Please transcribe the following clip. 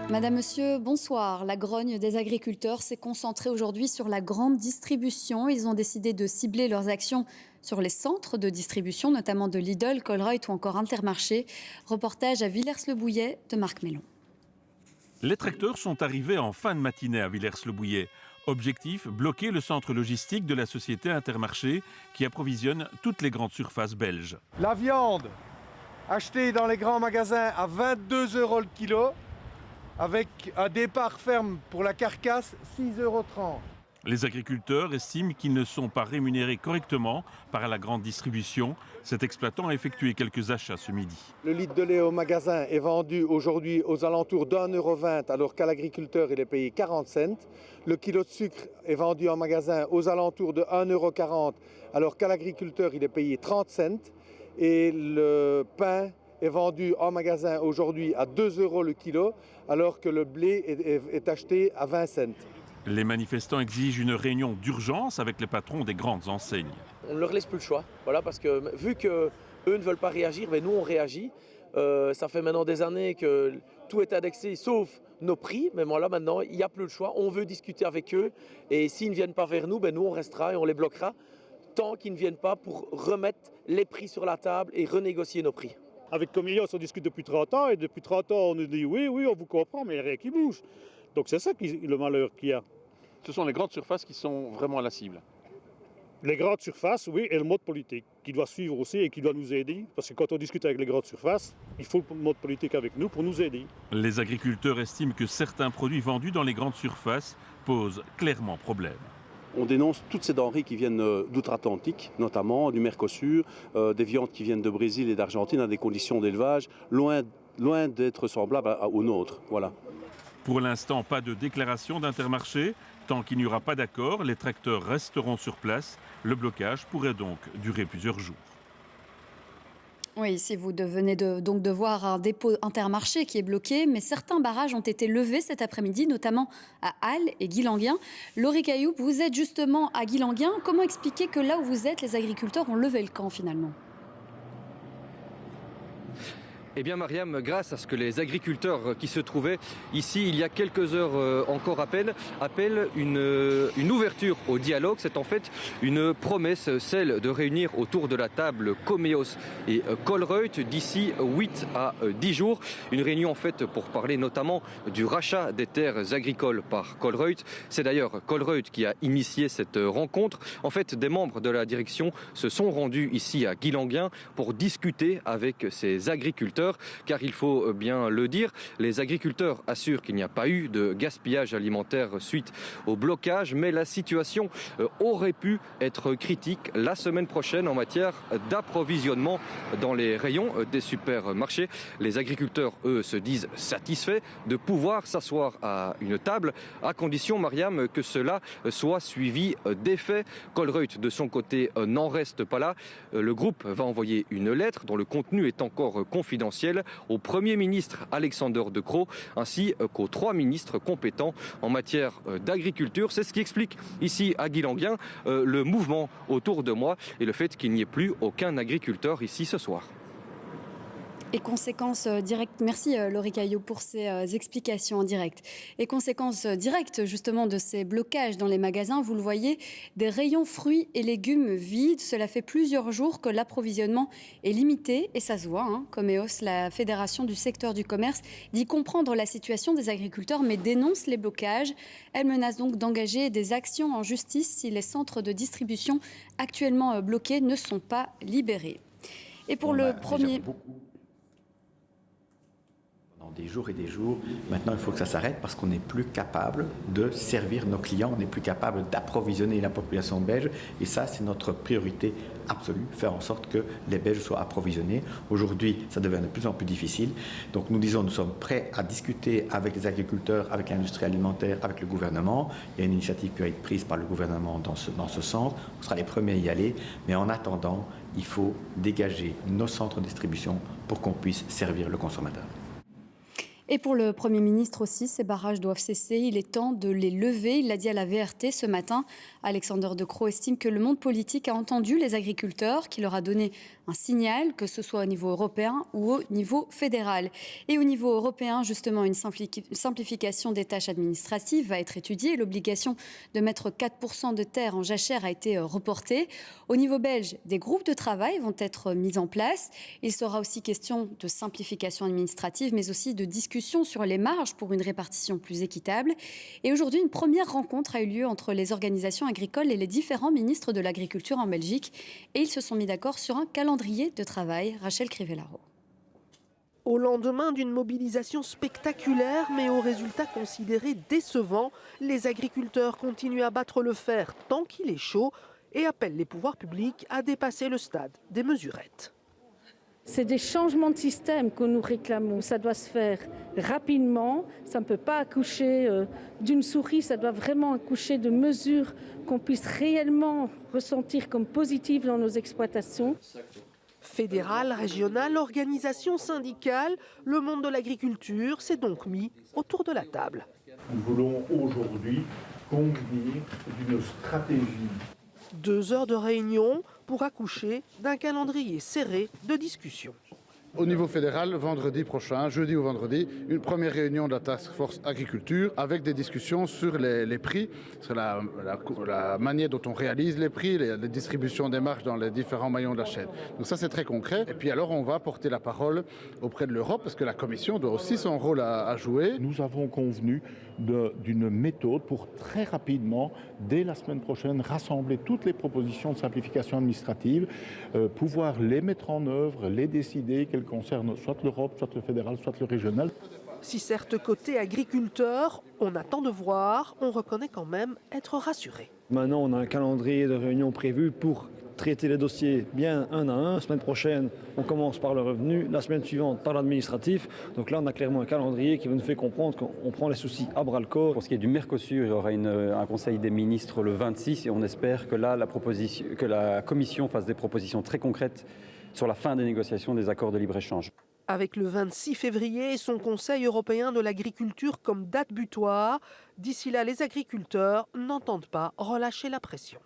Madame, Monsieur, bonsoir. La grogne des agriculteurs s'est concentrée aujourd'hui sur la grande distribution. Ils ont décidé de cibler leurs actions sur les centres de distribution, notamment de Lidl, Colruyt ou encore Intermarché. Reportage à Villers-le-Bouillet de Marc Mellon. Les tracteurs sont arrivés en fin de matinée à Villers-le-Bouillet. Objectif, bloquer le centre logistique de la société Intermarché qui approvisionne toutes les grandes surfaces belges. La viande achetée dans les grands magasins à 22 € le kilo, avec un départ ferme pour la carcasse, 6,30 €. Les agriculteurs estiment qu'ils ne sont pas rémunérés correctement par la grande distribution. Cet exploitant a effectué quelques achats ce midi. Le litre de lait au magasin est vendu aujourd'hui aux alentours d'1,20 € alors qu'à l'agriculteur il est payé 40 cents. Le kilo de sucre est vendu en magasin aux alentours de 1,40 € alors qu'à l'agriculteur il est payé 30 cents. Et le pain est vendu en magasin aujourd'hui à 2 € le kilo alors que le blé est acheté à 20 cents. Les manifestants exigent une réunion d'urgence avec les patrons des grandes enseignes. On ne leur laisse plus le choix, voilà, parce que vu qu'eux ne veulent pas réagir, mais nous on réagit. Ça fait maintenant des années que tout est indexé sauf nos prix, mais voilà, maintenant il n'y a plus le choix. On veut discuter avec eux et s'ils ne viennent pas vers nous, nous on restera et on les bloquera tant qu'ils ne viennent pas pour remettre les prix sur la table et renégocier nos prix. Avec Comillos, on discute depuis 30 ans et depuis 30 ans on nous dit oui, on vous comprend, mais il n'y a rien qui bouge. Donc c'est ça le malheur qu'il y a. Ce sont les grandes surfaces qui sont vraiment la cible. Les grandes surfaces, oui, et le mode politique, qui doit suivre aussi et qui doit nous aider. Parce que quand on discute avec les grandes surfaces, il faut le mode politique avec nous pour nous aider. Les agriculteurs estiment que certains produits vendus dans les grandes surfaces posent clairement problème. On dénonce toutes ces denrées qui viennent d'outre-Atlantique, notamment du Mercosur, des viandes qui viennent de Brésil et d'Argentine à des conditions d'élevage loin d'être semblables aux nôtres. Voilà. Pour l'instant, pas de déclaration d'Intermarché. Tant qu'il n'y aura pas d'accord, les tracteurs resteront sur place. Le blocage pourrait donc durer plusieurs jours. Oui, ici vous venez donc de voir un dépôt Intermarché qui est bloqué, mais certains barrages ont été levés cet après-midi, notamment à Halle et Guilanguin. Laurie Cailloup, vous êtes justement à Guilanguin. Comment expliquer que là où vous êtes, les agriculteurs ont levé le camp finalement ? Eh bien Mariam, grâce à ce que les agriculteurs qui se trouvaient ici il y a quelques heures encore à peine, appellent une ouverture au dialogue. C'est en fait une promesse, celle de réunir autour de la table Comillos et Colruyt d'ici 8 à 10 jours. Une réunion en fait pour parler notamment du rachat des terres agricoles par Colruyt. C'est d'ailleurs Colruyt qui a initié cette rencontre. En fait, des membres de la direction se sont rendus ici à Guilanguin pour discuter avec ces agriculteurs. Car il faut bien le dire, les agriculteurs assurent qu'il n'y a pas eu de gaspillage alimentaire suite au blocage, mais la situation aurait pu être critique la semaine prochaine en matière d'approvisionnement dans les rayons des supermarchés. Les agriculteurs, eux, se disent satisfaits de pouvoir s'asseoir à une table, à condition, Mariam, que cela soit suivi d'effets. Colruyt, de son côté, n'en reste pas là. Le groupe va envoyer une lettre dont le contenu est encore confidentiel au Premier ministre Alexander De Croo ainsi qu'aux 3 ministres compétents en matière d'agriculture. C'est ce qui explique ici à Guilanguin le mouvement autour de moi et le fait qu'il n'y ait plus aucun agriculteur ici ce soir. Et conséquences directes, merci Laurie Cailloup pour ces explications en direct. Et conséquences directes justement de ces blocages dans les magasins, vous le voyez, des rayons fruits et légumes vides. Cela fait plusieurs jours que l'approvisionnement est limité et ça se voit. Comillos, la fédération du secteur du commerce, dit comprendre la situation des agriculteurs mais dénonce les blocages. Elle menace donc d'engager des actions en justice si les centres de distribution actuellement bloqués ne sont pas libérés. Et pour le premier... Des jours et des jours. Maintenant, il faut que ça s'arrête parce qu'on n'est plus capable de servir nos clients, on n'est plus capable d'approvisionner la population belge. Et ça, c'est notre priorité absolue, faire en sorte que les Belges soient approvisionnés. Aujourd'hui, ça devient de plus en plus difficile. Donc nous disons, nous sommes prêts à discuter avec les agriculteurs, avec l'industrie alimentaire, avec le gouvernement. Il y a une initiative qui va être prise par le gouvernement dans ce sens. On sera les premiers à y aller. Mais en attendant, il faut dégager nos centres de distribution pour qu'on puisse servir le consommateur. Et pour le Premier ministre aussi, ces barrages doivent cesser. Il est temps de les lever. Il l'a dit à la VRT ce matin. Alexander De Croo estime que le monde politique a entendu les agriculteurs, qui leur a donné un signal, que ce soit au niveau européen ou au niveau fédéral. Et au niveau européen, justement, une simplification des tâches administratives va être étudiée. L'obligation de mettre 4% de terre en jachère a été reportée. Au niveau belge, des groupes de travail vont être mis en place. Il sera aussi question de simplification administrative, mais aussi de discussion sur les marges pour une répartition plus équitable. Et aujourd'hui, une première rencontre a eu lieu entre les organisations agricoles et les différents ministres de l'Agriculture en Belgique. Et ils se sont mis d'accord sur un calendrier de travail. Rachel Crivellaro. Au lendemain d'une mobilisation spectaculaire, mais aux résultats considérés décevants, les agriculteurs continuent à battre le fer tant qu'il est chaud et appellent les pouvoirs publics à dépasser le stade des mesurettes. C'est des changements de système que nous réclamons. Ça doit se faire rapidement. Ça ne peut pas accoucher d'une souris. Ça doit vraiment accoucher de mesures qu'on puisse réellement ressentir comme positives dans nos exploitations. Fédéral, régional, organisation syndicale, le monde de l'agriculture s'est donc mis autour de la table. Nous voulons aujourd'hui convenir d'une stratégie. 2 heures de réunion pour accoucher d'un calendrier serré de discussion. Au niveau fédéral, vendredi prochain, jeudi ou vendredi, une première réunion de la Task Force Agriculture avec des discussions sur les prix, sur la manière dont on réalise les prix, les distributions des marges dans les différents maillons de la chaîne. Donc ça, c'est très concret. Et puis alors, on va porter la parole auprès de l'Europe parce que la Commission doit aussi son rôle à jouer. Nous avons convenu d'une méthode pour très rapidement, dès la semaine prochaine, rassembler toutes les propositions de simplification administrative, pouvoir les mettre en œuvre, les décider, qu'elles concernent soit l'Europe, soit le fédéral, soit le régional. Si certes côté agriculteur, on attend de voir, on reconnaît quand même être rassuré. Maintenant, on a un calendrier de réunion prévu pour traiter les dossiers bien un à un. La semaine prochaine, on commence par le revenu, la semaine suivante par l'administratif. Donc là, on a clairement un calendrier qui nous fait comprendre qu'on prend les soucis à bras-le-corps. Pour ce qui est du Mercosur, il y aura un conseil des ministres le 26 et on espère que là, que la Commission fasse des propositions très concrètes sur la fin des négociations des accords de libre-échange. Avec le 26 février et son Conseil européen de l'agriculture comme date butoir, d'ici là, les agriculteurs n'entendent pas relâcher la pression.